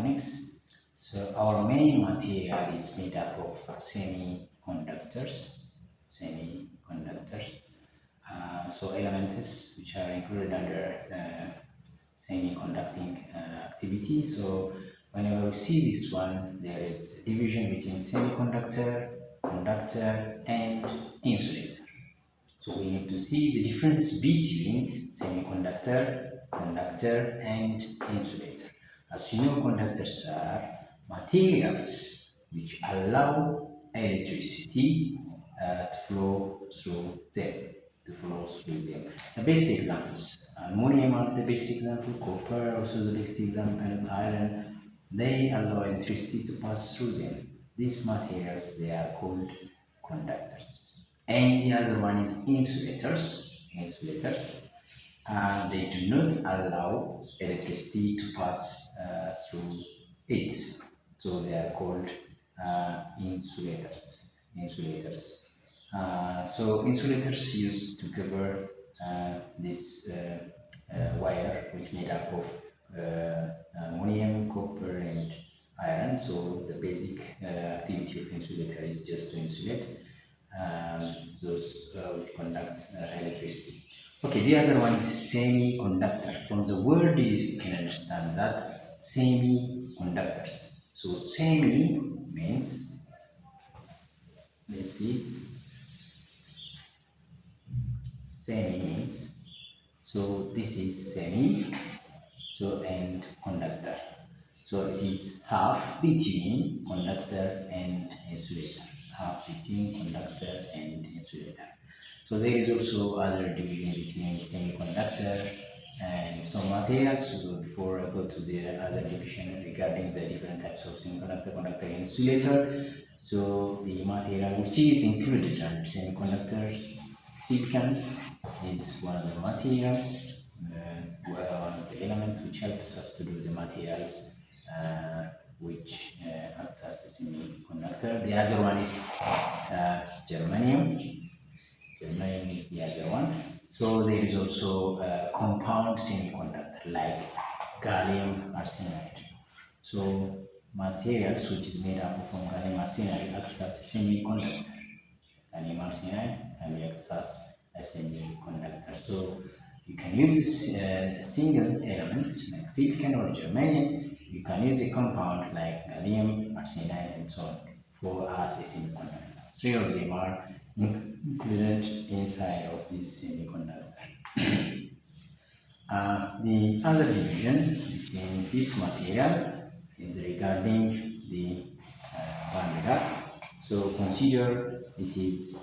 electronics. So our main material is made up of semiconductors. Semiconductors. So elements which are included under semiconducting activity. So whenever we see this one, there is division between semiconductor, conductor, and insulator. So we need to see the difference between semiconductor, conductor, and insulator. As you know, conductors are materials which allow electricity to flow through them. The best examples: aluminum are the best example, copper also the best example, and iron. They allow electricity to pass through them. These materials, they are called conductors. And the other one is insulators. They do not allow electricity to pass through it, so they are called insulators. So insulators used to cover this wire, which made up of aluminum, copper, and iron. So the basic activity of insulator is just to insulate those which conduct electricity. Okay, the other one is semiconductor. From the word you can understand that semiconductors. So semi means, let's see it. Semi means, so this is semi, so and conductor. So it is half between conductor and insulator. Half between conductor and insulator. So there is also other division between semiconductor and some materials. So before I go to the other division regarding the different types of semiconductor, conductor, and insulator, so the material which is included under semiconductor, silicon is one of the material, one of the elements which helps us to do the materials which acts as a semiconductor. The other one is germanium. Germanium is the other one. So there is also a compound semiconductor like gallium arsenide. So materials which is made up from gallium arsenide acts as a semiconductor. Gallium arsenide acts as a semiconductor. So you can use a single element like silicon or germanium. You can use a compound like gallium arsenide and so on for as a semiconductor. Three of them are included inside of this semiconductor. The other division in this material is regarding the band gap. So consider this is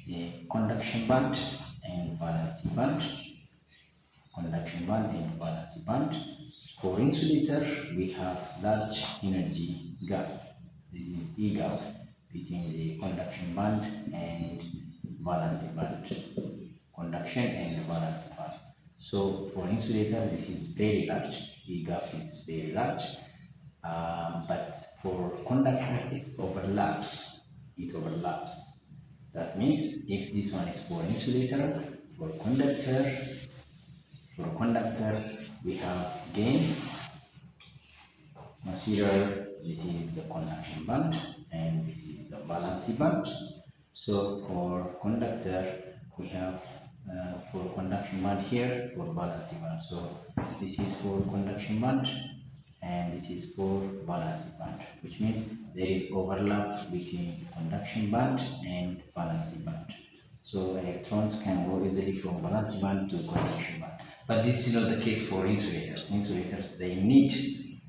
the conduction band and valence band. Conduction band and valence band. For insulator, we have large energy gap. This is E gap between the conduction band and valence band. Conduction and valence band. So for insulator, this is very large. E gap is very large. But for conductor, it overlaps. That means if this one is for insulator, for conductor, we have gain. Consider this is the conduction band and this is the valence band. So for conductor, we have for conduction band here, for valence band. So this is for conduction band and this is for valence band, which means there is overlap between conduction band and valence band. So electrons can go easily from valence band to conduction band. But this is not the case for insulators. Insulators, they need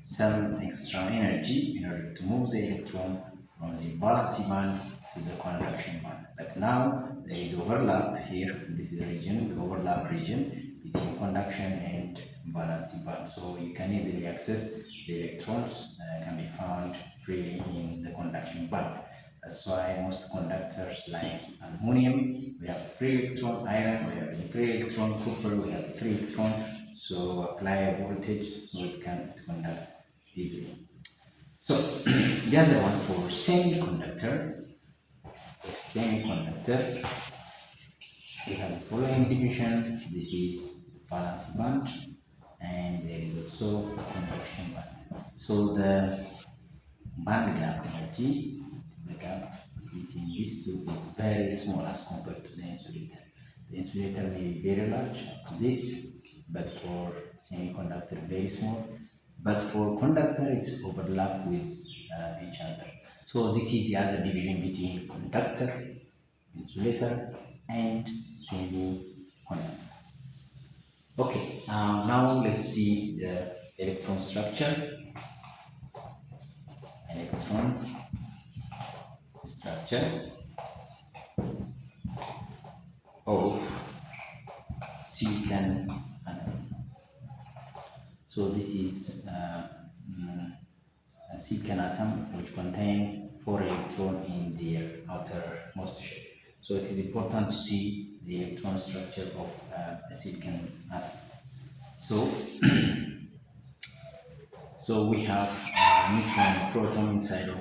some extra energy in order to move the electron from the valence band to the conduction band. But now there is overlap here. This is the region, the overlap region between conduction and valence band. So you can easily access the electrons can be found freely in the conduction band. That's why most conductors like aluminum, we have free electron, iron, we have a free electron, copper, we have a free electron. So apply a voltage so it can conduct easily. So the other one for semiconductor, we have the following division. This is valence band and there is also conduction band. So the band gap energy, the gap between these two is very small as compared to the insulator. The insulator may be very large, up to this, but for semiconductor very small. But for conductor, it's overlap with each other. So this is the other division between conductor, insulator, and semiconductor. Okay, now let's see the electron structure. Electron structure of silicon atom. So this is a silicon atom which contains 4 electrons in their outermost shell. So it is important to see the electron structure of a silicon atom. So we have neutron proton inside of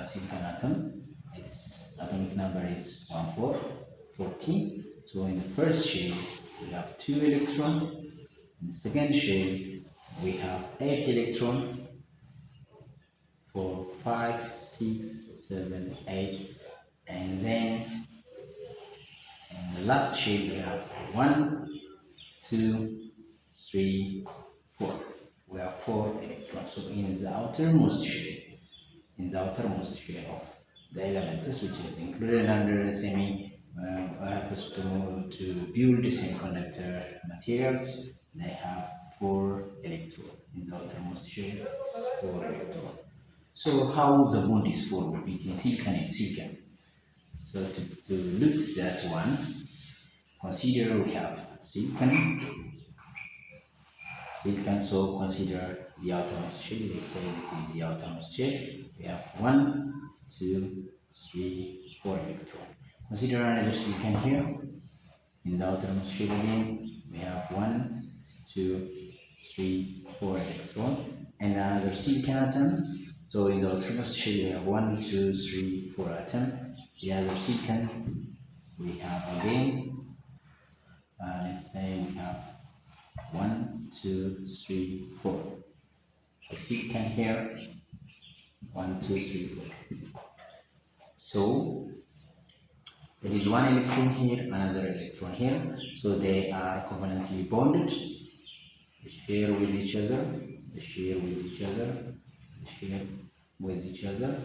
silicon atom. Its atomic number is 14. So in the first shell we have 2 electrons. In the second shell we have 8 electrons. 4, 5, 6, 7, 8, and then in the last shell we have 1, 2, 3, 4. We have 4 electrons. So in the outermost shell of the elements, which is included under the semi to build the semiconductor materials, they have 4 electrons. In the outermost shell, 4 electrons. So how the bond is formed between silicon and silicon? So to look at that one, consider we have silicon. So consider the outermost shell. Let's say this is the outermost shell. We have 1, 2, 3, 4 electrons. Consider another silicon here. In the outermost shell again, we have 1, 2, 3, 4 electrons, and another silicon atom. So in the outermost shell we have 1, 2, 3, 4 atoms. The other silicon we have again, let's say we have 1, 2, 3, 4. So silicon here, 1, 2, 3, 4. So there is one electron here, another electron here. So they are covalently bonded. They share with each other. They share with each other. They share with each other.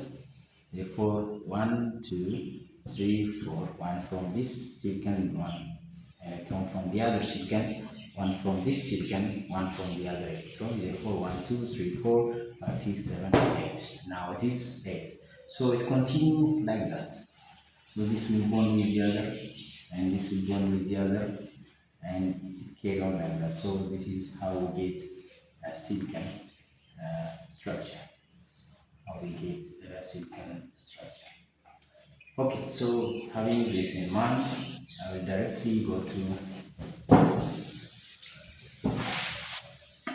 Therefore, 1, 2, 3, 4. One from this silicon, one electron from the other silicon, one from this silicon, one from the other electron. Therefore, 1, 2, 3, 4, 5, 6, 7, 8. Now it is 8. So it continues like that. So this will bond with the other, and this will bond with the other, and it carry on like that. So this is how we get a silicon structure. Okay, so having this in mind, I will directly go to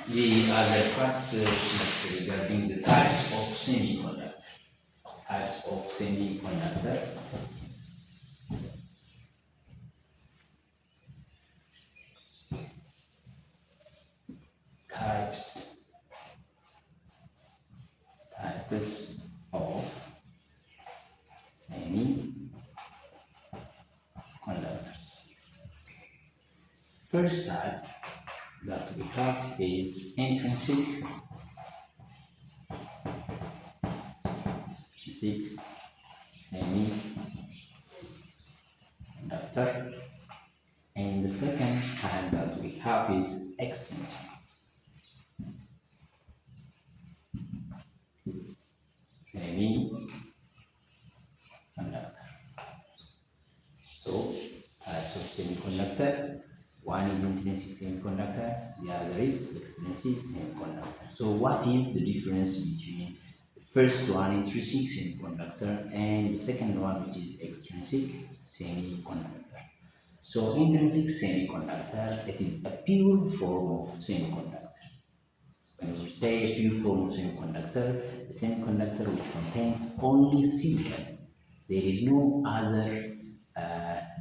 the other parts regarding the types of semiconductor. Types of semiconductor. Types of semiconductors. First type that we have is intrinsic semiconductor, and the second type that we have is extrinsic semiconductor. So types of semiconductor, one is intrinsic semiconductor, the other is extrinsic semiconductor. So what is the difference between the first one, intrinsic semiconductor, and the second one, which is extrinsic semiconductor? So intrinsic semiconductor, it is a pure form of semiconductor. When we say a pure form of semiconductor, the semiconductor which contains only silicon. There is no other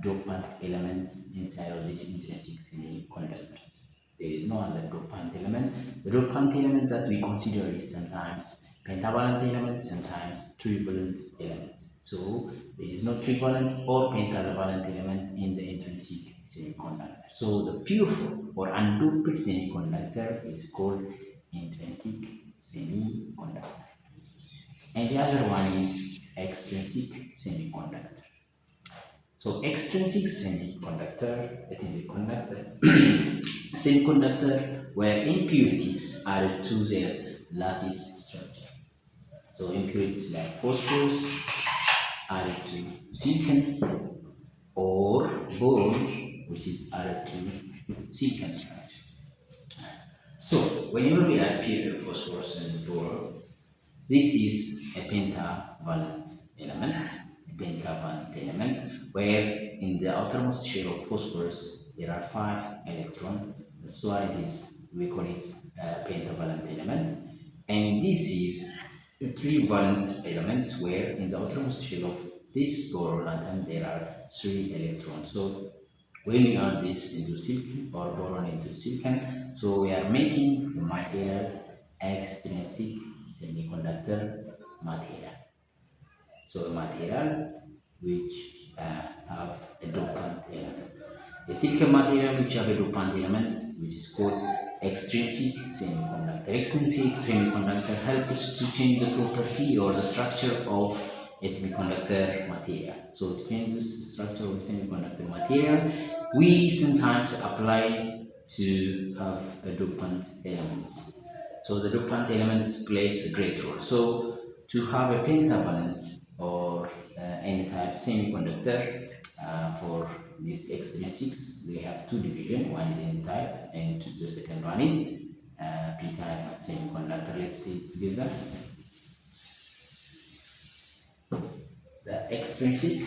dopant element inside of these intrinsic semiconductors. there is no other dopant element. The dopant element that we consider is sometimes pentavalent element, sometimes trivalent element. So there is no trivalent or pentavalent element in the intrinsic semiconductor. So the pure or undoped semiconductor is called intrinsic semiconductor. And the other one is extrinsic semiconductor. So extrinsic semiconductor, it is a conductor semiconductor where impurities are to their lattice structure. So impurities like phosphorus are to silicon or boron, which is added to silicon structure. So whenever we add phosphorus and boron, this is a pentavalent element, where in the outermost shell of phosphorus there are 5 electrons. That's why we call it a pentavalent element. And this is a trivalent element, where in the outermost shell of this boron atom there are 3 electrons. So when we add this into silicon or boron into silicon, so we are making the material extrinsic semiconductor material. So a material which have a dopant element. A silicon material which have a dopant element, which is called extrinsic semiconductor. Extrinsic semiconductor helps to change the property or the structure of a semiconductor material. So to change the structure of a semiconductor material, we sometimes apply to have a dopant element. So the dopant element plays a great role. So to have a pentavalent or n-type semiconductor for these extrinsics, we have 2 divisions. One is n-type and the second one is p-type semiconductor. Let's see it together. The extrinsic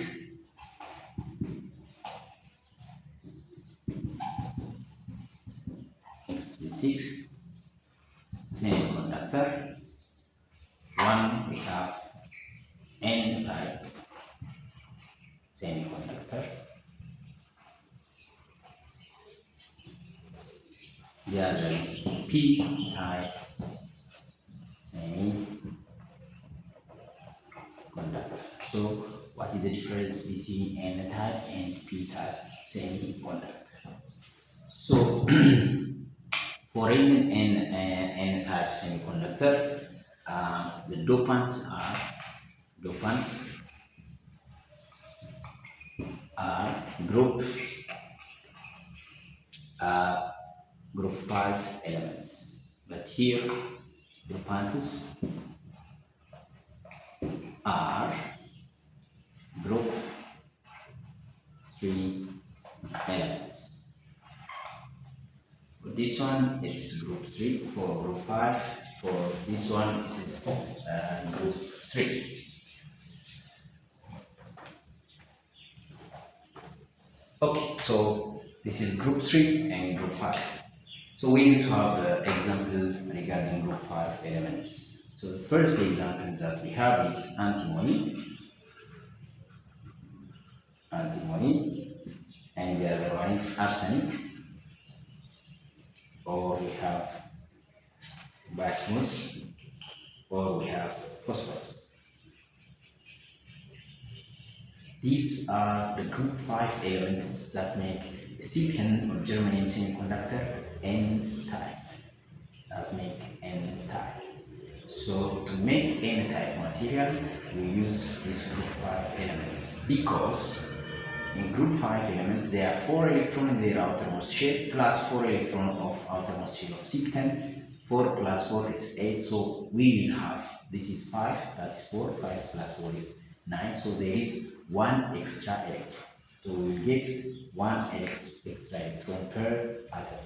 semiconductor. One, we have n-type semiconductor. The other is p-type semiconductor. So what is the difference between n-type and p-type semiconductor? So for n-type semiconductor, the dopants are group 5 elements, but here dopants are group 3 elements. For this one it's group 3, for group 5, for this one it is group 3. Okay, so this is group 3 and group 5. So we need to have an example regarding group 5 elements. So the first example that we have is antimony, and the other one is arsenic, or we have bismuth, or we have phosphorus. These are the group 5 elements that make silicon or germanium semiconductor n-type. So to make n-type material, we use these group 5 elements, because in group 5 elements there are 4 electrons in their outermost shell plus 4 electrons of outermost shell of silicon. 4 plus 4 is 8, so we will have, this is 5, that is 4, 5 plus 4 is 9, so there is 1 extra electron. So we will get 1 extra electron per atom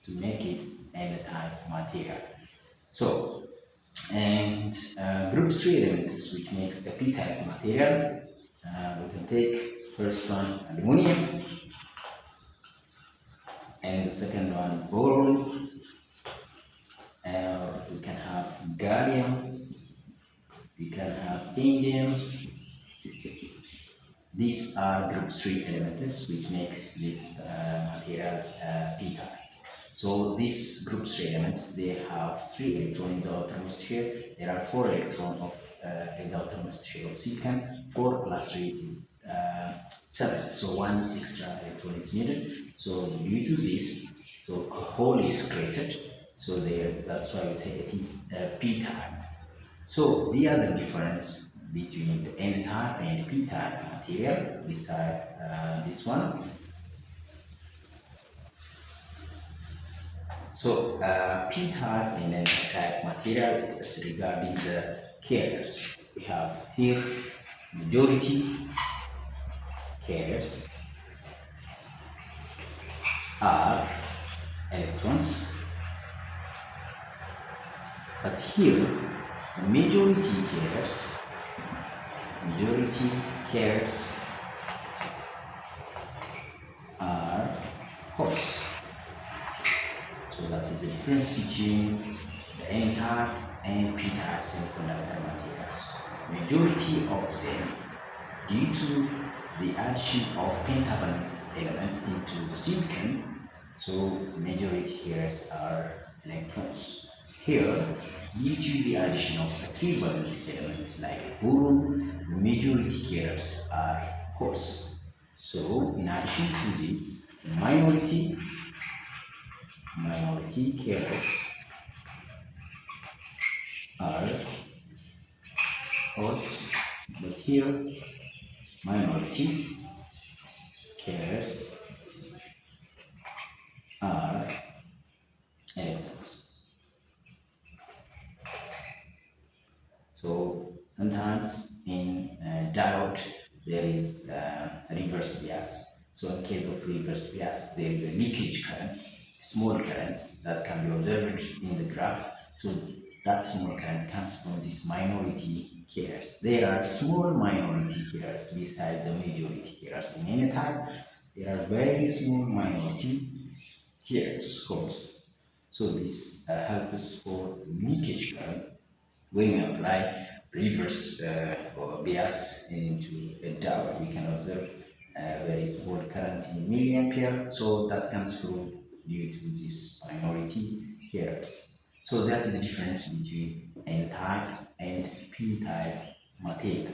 to make it n-type material. So, and group 3 elements which makes the p-type material, we can take first one aluminum, and the second one boron, we can have gallium, we can have indium. These are group 3 elements which make this material p-type. So these group 3 elements, they have 3 electrons in the outermost shell. There are 4 electrons of in the outermost shell of silicon. 4 plus 3 is 7. So 1 extra electron is needed. So due to this, so a hole is created. So there, that's why we say it is p-type. So the other difference between the n-type and p-type material beside this one. So p-type and n-type material is regarding the carriers. We have here majority carriers are electrons, but here the majority carriers are holes. So that is the difference between the n-type and p-type semiconductor materials. Majority of them, due to the addition of pentavalent element into the silicon, so majority carriers are electrons. Here, due to the addition of a trivalent element like boron, majority carriers are holes. So in addition to this, minority carriers are holes, but here minority carriers are electrons. So sometimes in diode there is reverse bias. So in case of reverse bias, there is a leakage current, small current that can be observed in the graph. So that small current comes from these minority carriers. There are small minority carriers beside the majority carriers. In any type, there are very small minority carriers holes. So this helps for leakage current when we apply reverse or bias into a diode. We can observe very small current in milliampere, so that comes from due to this minority carriers. So that is the difference between n-type and p-type material.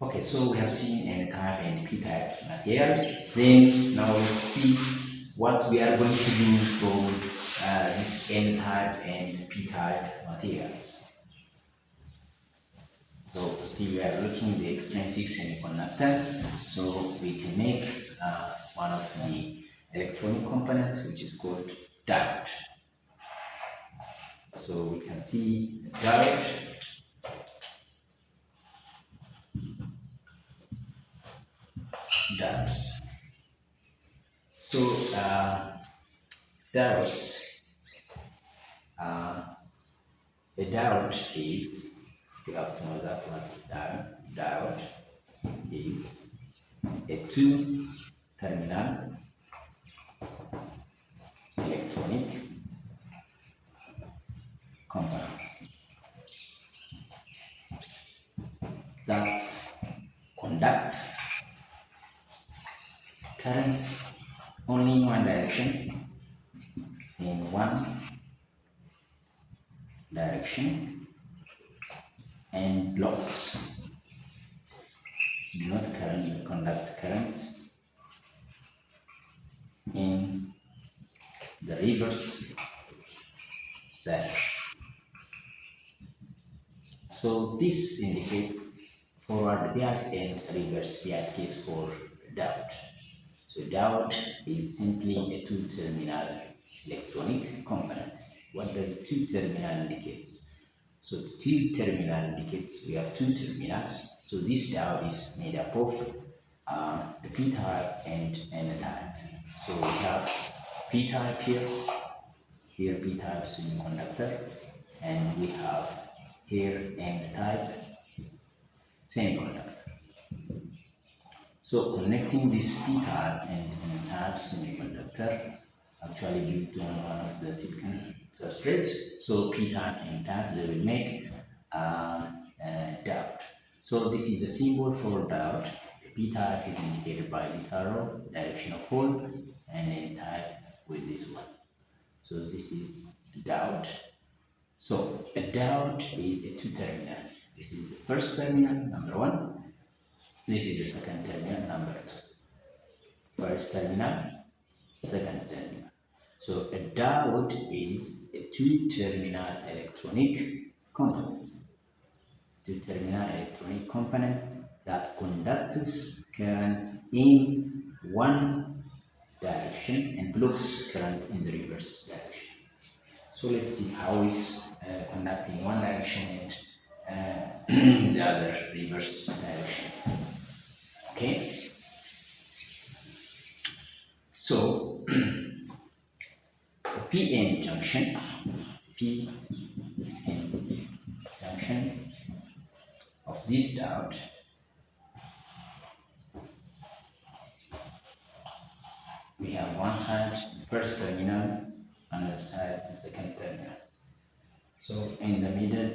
Okay, so we have seen n-type and p-type material. Then now let's see what we are going to do for this n-type and p-type materials. So still we are looking at the extrinsic semiconductor. So we can make one of the electronic components, which is called diode. So we can see the diodes. So diodes, a diode is, you have to know that what's diode is a two-terminal electronic component that conduct current only in one direction, and blocks do not conduct current in the reverse direction. So this indicates forward bias and reverse bias case for diode. So diode is simply a two-terminal electronic component. What does two-terminal indicates? So two-terminal indicates we have two terminals. So this diode is made up of the p-type and n-type. So we have p-type here p-type semiconductor, and we have here n-type semiconductor. So connecting this p-type and n-type semiconductor actually built on one of the silicon substrates. So p-type and n-type, they will make diode. So this is a symbol for diode. P-type is indicated by this arrow, direction of hole, and n-type with this one. So this is diode. So a diode is a two terminal. This is the first terminal, number one. This is the second terminal, number two. First terminal, second terminal. So a diode is a two-terminal electronic component. Two-terminal electronic component that conducts current in one direction and blocks current in the reverse direction. So let's see how it's conducting one direction and the other reverse direction. Okay. So PN junction of this diode we have one side first terminal, another side the second terminal. So in the middle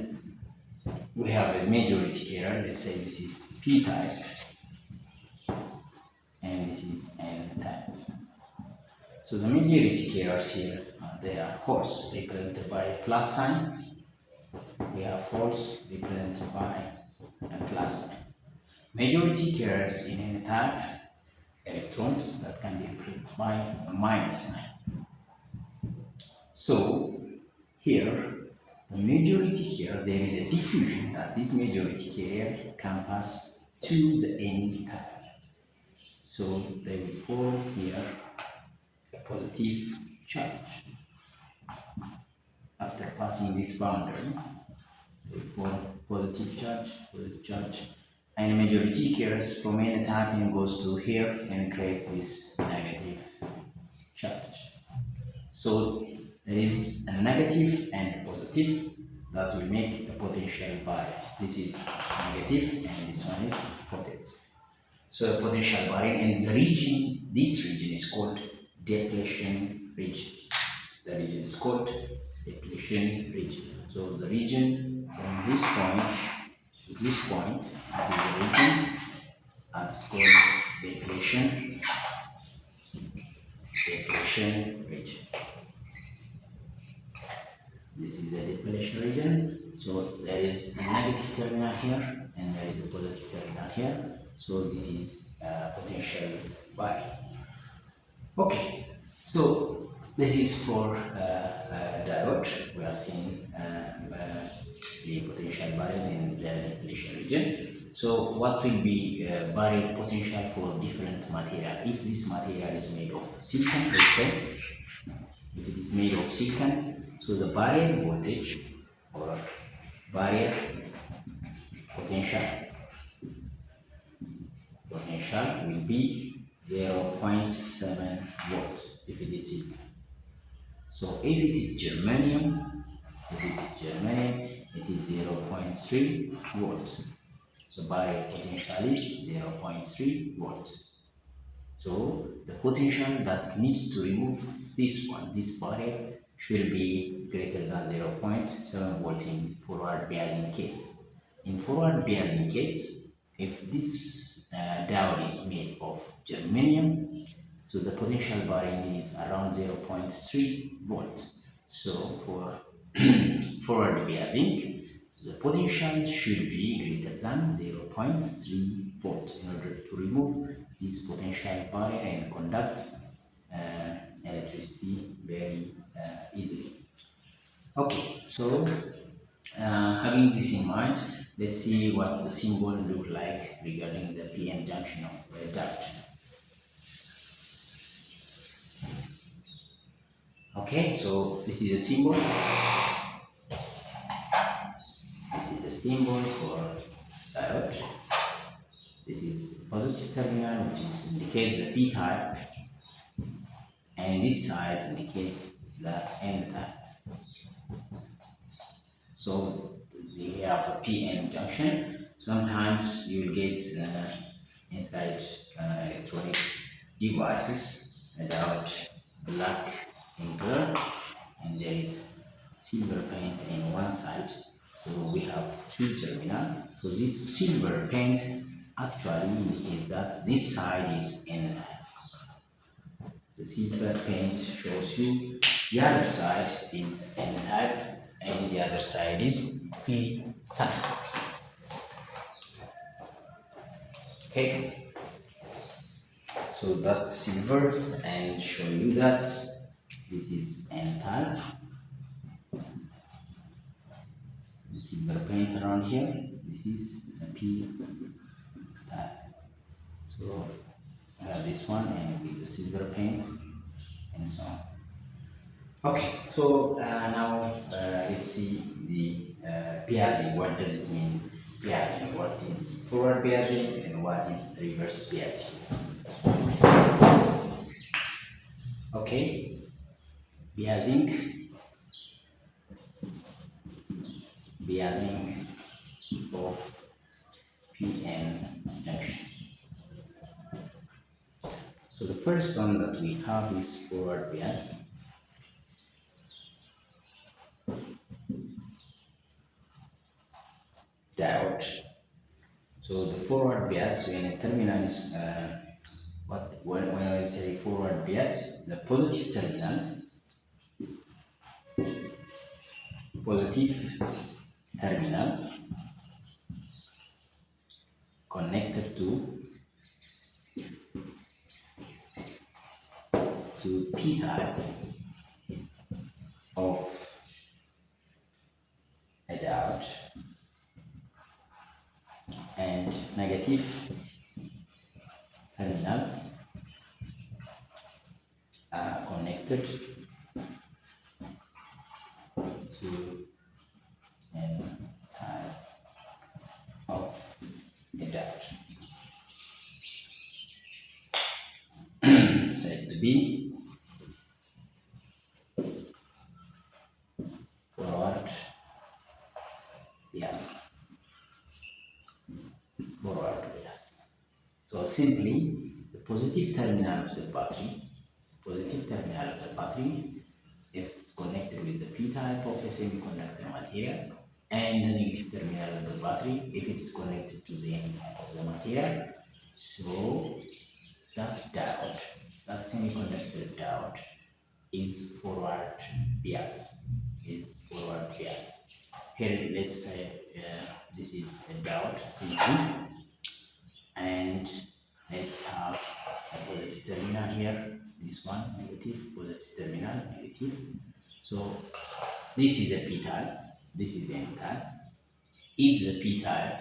we have a majority carrier. Let's say this is P type and this is N type. So the majority carriers here they are holes represented by a plus sign. We have holes represented by a plus sign. Majority carriers in N type electrons that can be represented by a minus sign. So here the majority carrier, there is a diffusion that this majority carrier can pass to the N type. So they will form here a positive charge. After passing this boundary, they form positive charge, and majority carriers from N type and goes to here and creates this negative charge. So there is a negative and a positive that will make a potential barrier. This is negative and this one is positive. So a potential barrier, and the region, this region is called depletion region. The region is called depletion region. So the region from this point to this point is the region that's called depletion region. This is a depletion region. So there is a negative terminal here and there is a positive terminal here. So this is a potential barrier. Okay, so this is for diode. We have seen the potential barrier in the depletion region. So what will be barrier potential for different material? If this material is made of silicon, let's say, if it is made of silicon, so the barrier voltage or barrier potential will be 0.7 volts if it is silicon. So if it is germanium, it is 0.3 volts. So barrier potential is 0.3 volts. So the potential that needs to remove this barrier should be greater than 0.7 volt in forward biasing case. In forward biasing case, if this diode is made of germanium, so the potential barrier is around 0.3 volt. So for forward biasing, the potential should be greater than 0.3 volts in order to remove this potential barrier and conduct electricity very easily. Okay, so having this in mind, let's see what the symbol look like regarding the PN junction of a diode. Okay, so this is a symbol. This is the symbol for diode. This is positive terminal, which indicates the P type, and this side indicates the N type. So we have a PN junction. Sometimes you will get inside electronic devices without black in color, and there is silver paint in one side. So we have two terminals. So this silver paint actually indicates that this side is N type. The silver paint shows you The other side is N type and the other side is P type. Okay, so that's silver and show you that this is N type. The silver paint around here, this is a P type. So I have this one and with the silver paint and so on. Okay, so now let's see the biasing. What does it mean, biasing? What is forward biasing and what is reverse biasing? Okay, biasing of PN junction. So the first one that we have is forward bias. Diode. So the forward bias, when a terminal is when I say forward bias, the positive terminal connected to P type of a diode and negative terminal are connected to N type of a diode said to be forward bias. So simply the positive terminal of the battery, if it's connected with the P type of a semiconductor material, and the negative terminal of the battery if it's connected to the N type of the material. So that diode, that semiconductor diode, is forward bias. Here, let's say this is a diode simply, and let's have a positive terminal here. This one negative, positive terminal negative. So this is a P type, this is N type. If the P type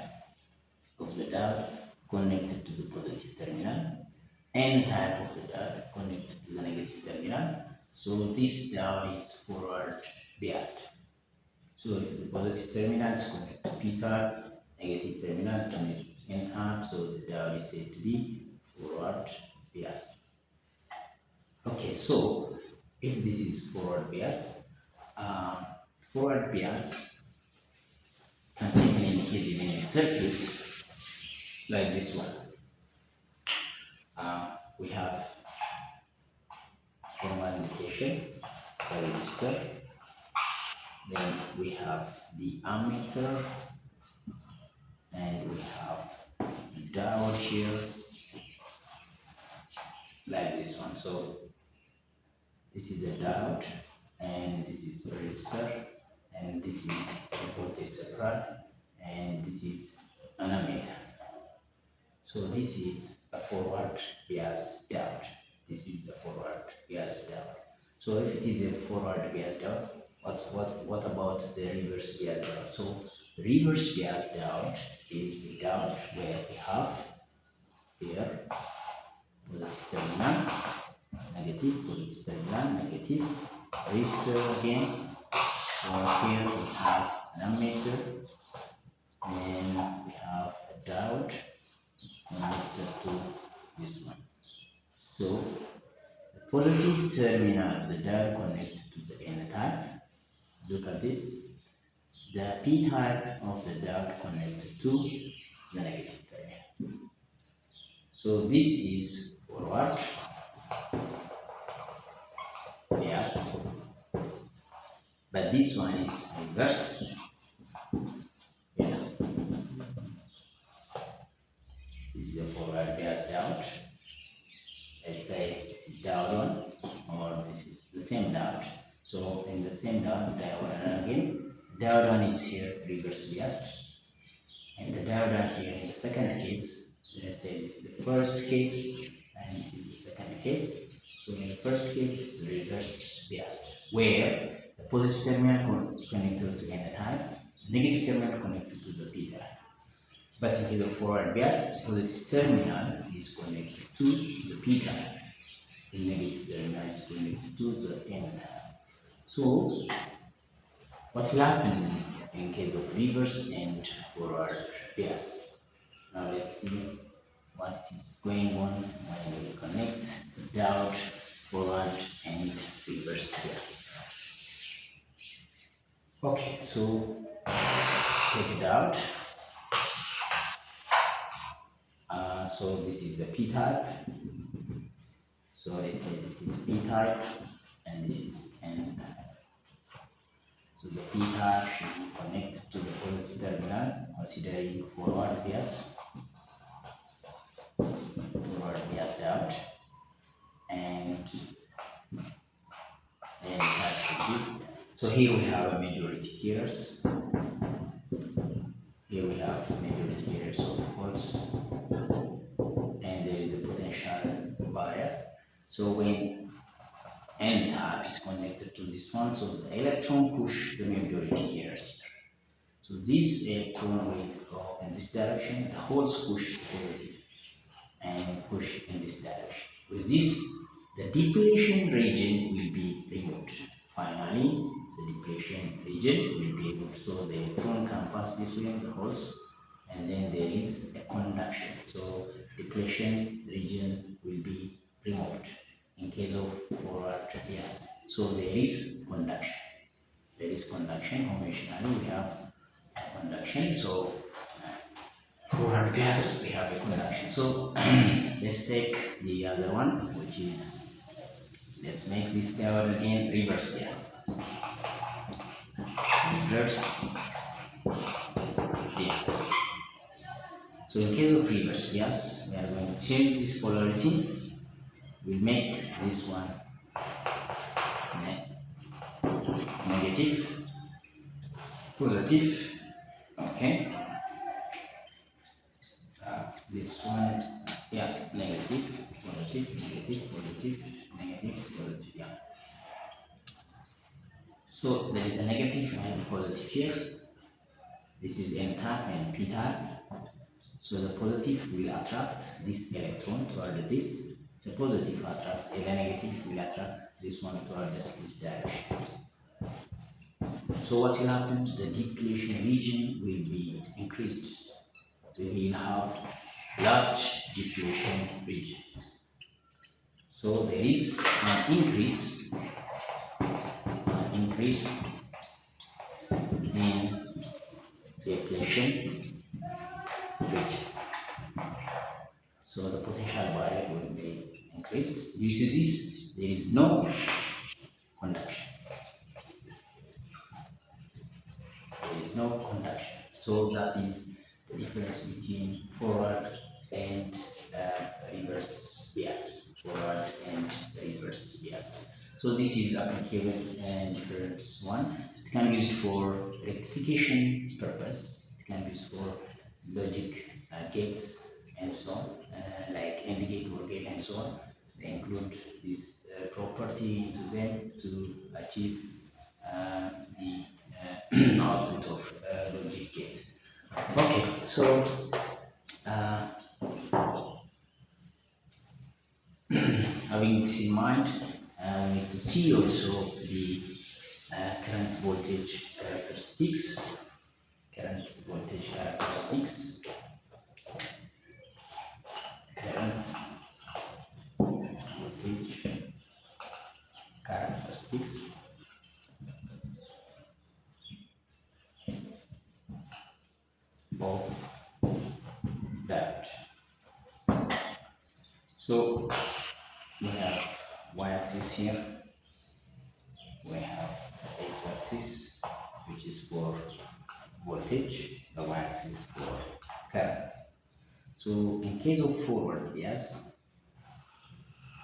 of the diode connected to the positive terminal, N type of the diode connected to the negative terminal, so this diode is forward biased. So if the positive terminal is connected to P type, negative terminal connected to N type, so the diode is said to be forward biased. Okay, so if this is forward bias can simply indicate in many circuits like this one. We have formal indication, the resistor, then we have the ammeter, and we have the diode here, like this one. So this is the diode, and this is the resistor, and this is the voltage supply, and this is an ammeter. So this is a forward bias diode. So if it is a forward bias diode, what about the reverse bias diode? So reverse bias diode is a diode where we have here positive terminal, negative, positive terminal, negative, resistor again. So here we have an ammeter, and we have a diode connected to this one. So the positive terminal of the diode connected to the N type. Look at this. The P type of the diode connected to the negative terminal. So this is forward bias, but this one is reverse bias. This is the forward bias diode. Let's say this is diode 1, or this is the same diode. diode one is here reverse biased, and the diode one here in the second case, let's say this is the first case and this is the second case. So in the first case it's reverse biased, where the positive terminal connected to N type, negative terminal connected to the P type. But in case of forward bias, the positive terminal is connected to the P type, the negative terminal is connected to the N type. So what will happen in case of reverse and forward bias? Now let's see what is going on when we connect the diode forward and reverse bias. Okay, so take it out. So this is the P type. So let's say this is P type and this is N type. So the P type should be connected to the positive terminal, considering forward bias. Forward bias out, and then that should be. So here we have a majority pairs. Here we have majority pairs of holes, and there is a potential barrier. So when N type is connected to this one, so the electron push the majority pairs. So this electron will go in this direction, the holes push positive and push in this direction. With this, the depletion region will be removed. Finally, the depletion region will be removed. So the electron can pass this way, the holes, and then there is a conduction. So depletion region will be removed in case of forward bias. So there is conduction. There is conduction. Conventionally, we have conduction. So forward bias, we have a conduction. So let's take the other one, which is, let's make this diode again reverse bias. Reverse bias. So in case of reverse bias, we are going to change this polarity. We'll make this one negative, positive. Okay. This one, yeah, negative, positive, negative, positive, negative, positive, yeah. So there is a negative and positive here. This is N type and P type. So the positive will attract this electron toward this. The positive attract, and the negative will attract this one toward this direction. So what will happen? The depletion region will be increased. We will have large depletion region. So there is an increase in depletion region. So the potential barrier will be increased. Due to this, there is no conduction. There is no conduction. So that is the difference between forward and reverse bias. Forward and reverse bias. So this is applicable and different one. It can be used for rectification purpose. It can be used for logic gates and so on, like AND gate or gate and so on. They include this property into them to achieve the output of logic gates. Okay, so having this in mind, we need to see also the current voltage characteristics. Current voltage characteristics. Current voltage characteristics. Of that. So we have y-axis here, we have x-axis, which is for voltage, the y-axis for current. So in case of forward bias,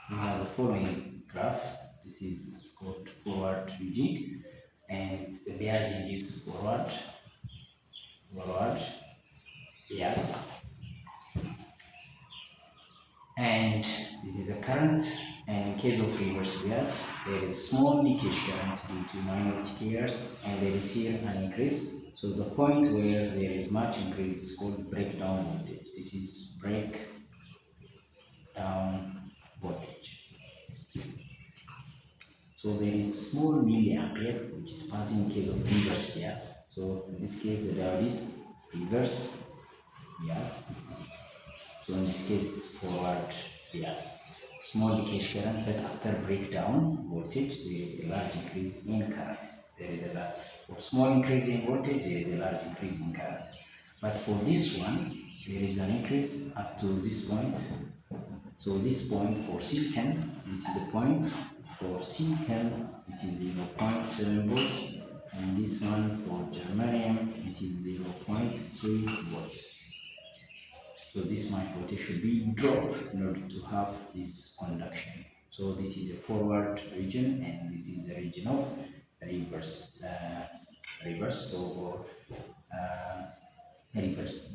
we have the following graph. This is called forward region, and the biasing is forward, bias, and this is a current. And in case of reverse bias, there is small leakage current due to minority carriers, and there is here an increase. So the point where there is much increase is called breakdown voltage. This is breakdown voltage. So there is a small milliampere which is passing in case of reverse bias. So in this case the diode is reverse bias. So in this case it's forward bias. Small leakage current, but after breakdown voltage there is a large increase in current. There is a large, for small increase in voltage there is a large increase in current. But for this one there is an increase up to this point. So this point for silicon, this is the point for silicon, it is 0.7 volts, and this one for germanium, it is 0.3 volts. So this mic voltage should be dropped in order to have this conduction. So this is a forward region, and this is a region of reverse, or reverse.